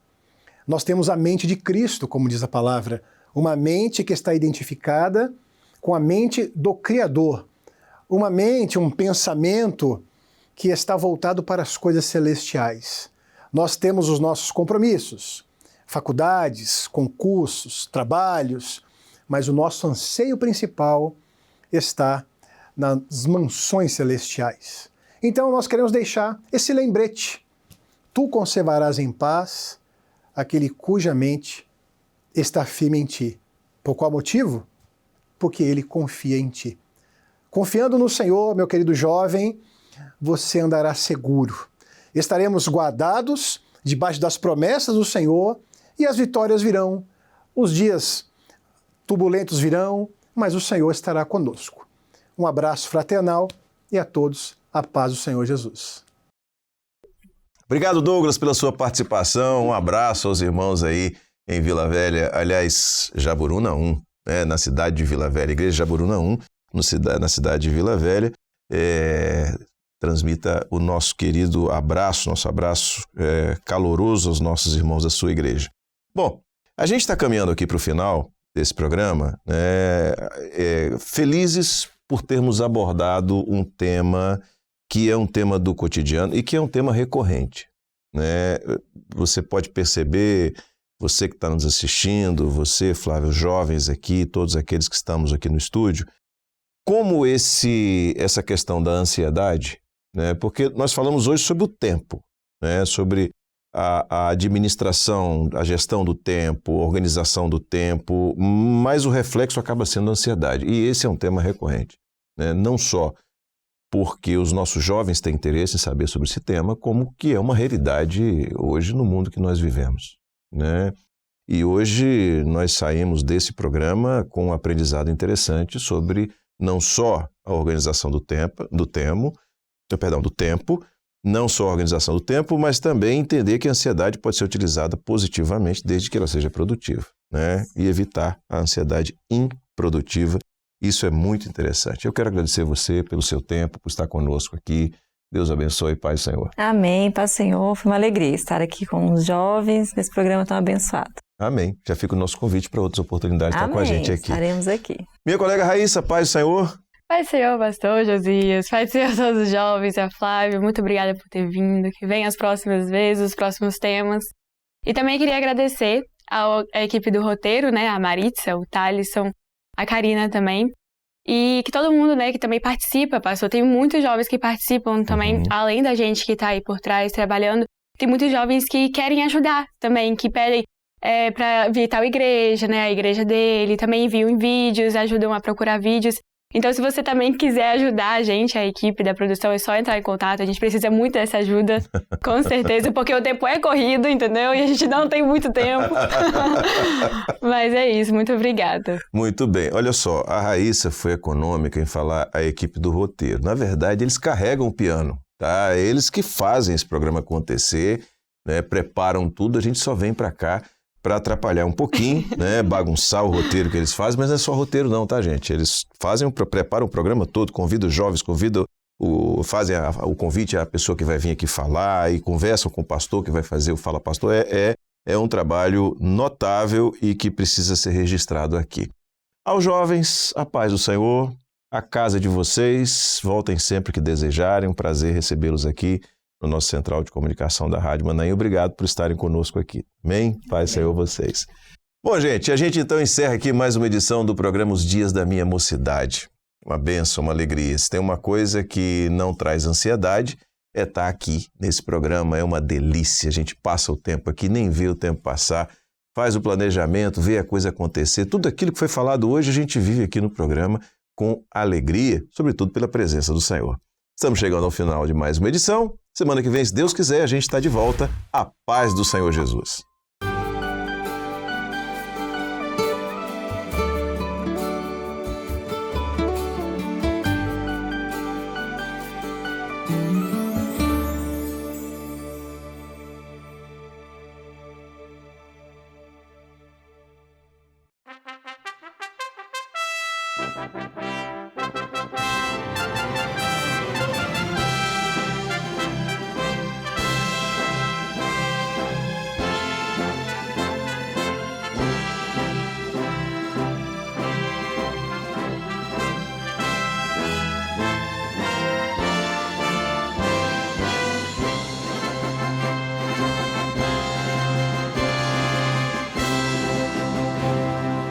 Nós temos a mente de Cristo, como diz a palavra, uma mente que está identificada com a mente do Criador, uma mente, um pensamento que está voltado para as coisas celestiais. Nós temos os nossos compromissos, faculdades, concursos, trabalhos, mas o nosso anseio principal está nas mansões celestiais. Então nós queremos deixar esse lembrete: tu conservarás em paz aquele cuja mente estar firme em ti. Por qual motivo? Porque ele confia em ti. Confiando no Senhor, meu querido jovem, você andará seguro. Estaremos guardados debaixo das promessas do Senhor e as vitórias virão. Os dias turbulentos virão, mas o Senhor estará conosco. Um abraço fraternal e a todos a paz do Senhor Jesus. Obrigado, Douglas, pela sua participação. Um abraço aos irmãos aí em Vila Velha, aliás, Jaburuna 1, né, na cidade de Vila Velha, Igreja Jaburuna 1, na cidade de Vila Velha. Transmita o nosso querido abraço, nosso abraço caloroso aos nossos irmãos da sua igreja. Bom, a gente está caminhando aqui para o final desse programa, felizes por termos abordado um tema que é um tema do cotidiano e que é um tema recorrente, né? Você pode perceber, você que está nos assistindo, você, Flávio, jovens aqui, todos aqueles que estamos aqui no estúdio, como essa questão da ansiedade, né? Porque nós falamos hoje sobre o tempo, né? Sobre a administração, a gestão do tempo, a organização do tempo, mas o reflexo acaba sendo a ansiedade. E esse é um tema recorrente, né? Não só porque os nossos jovens têm interesse em saber sobre esse tema, como que é uma realidade hoje no mundo que nós vivemos, né? E hoje nós saímos desse programa com um aprendizado interessante sobre não só a organização do tempo, não só a organização do tempo, mas também entender que a ansiedade pode ser utilizada positivamente desde que ela seja produtiva, né? E evitar a ansiedade improdutiva. Isso é muito interessante. Eu quero agradecer você pelo seu tempo, por estar conosco aqui. Deus abençoe, paz do Senhor. Amém, paz do Senhor. Foi uma alegria estar aqui com os jovens nesse programa tão abençoado. Amém. Já fica o nosso convite para outras oportunidades de estar com a gente aqui. Estaremos aqui. Minha colega Raíssa, paz do Senhor. Pai do Senhor, pastor Josias, Pai do Senhor, todos os jovens, a Flávia, muito obrigada por ter vindo, que venha as próximas vezes, os próximos temas. E também queria agradecer à equipe do roteiro, né, a Maritza, o Thalisson, a Karina também, e que todo mundo, né, que também participa, pastor, tem muitos jovens que participam também, além da gente que está aí por trás trabalhando, tem muitos jovens que querem ajudar também, que pedem para vir tal igreja, né, a igreja dele, também enviam vídeos, ajudam a procurar vídeos. Então, se você também quiser ajudar a gente, a equipe da produção, é só entrar em contato. A gente precisa muito dessa ajuda, com certeza, porque o tempo é corrido, entendeu? E a gente não tem muito tempo. Mas é isso, muito obrigada. Muito bem. Olha só, a Raíssa foi econômica em falar a equipe do roteiro. Na verdade, eles carregam o piano, tá? Eles que fazem esse programa acontecer, né? Preparam tudo, a gente só vem para cá para atrapalhar um pouquinho, né, bagunçar o roteiro que eles fazem, mas não é só roteiro não, tá, gente? Eles preparam o programa todo, convidam os jovens, fazem o convite à pessoa que vai vir aqui falar e conversam com o pastor que vai fazer o Fala Pastor. É um trabalho notável e que precisa ser registrado aqui. Aos jovens, a paz do Senhor, a casa de vocês, voltem sempre que desejarem, um prazer recebê-los aqui no nosso Central de Comunicação da Rádio Manaim. Obrigado por estarem conosco aqui. Amém? Paz do Senhor vocês. Bom, gente, a gente então encerra aqui mais uma edição do programa Os Dias da Minha Mocidade. Uma bênção, uma alegria. Se tem uma coisa que não traz ansiedade, é estar aqui nesse programa. É uma delícia. A gente passa o tempo aqui, nem vê o tempo passar, faz o planejamento, vê a coisa acontecer. Tudo aquilo que foi falado hoje, a gente vive aqui no programa com alegria, sobretudo pela presença do Senhor. Estamos chegando ao final de mais uma edição. Semana que vem, se Deus quiser, a gente está de volta. A paz do Senhor Jesus.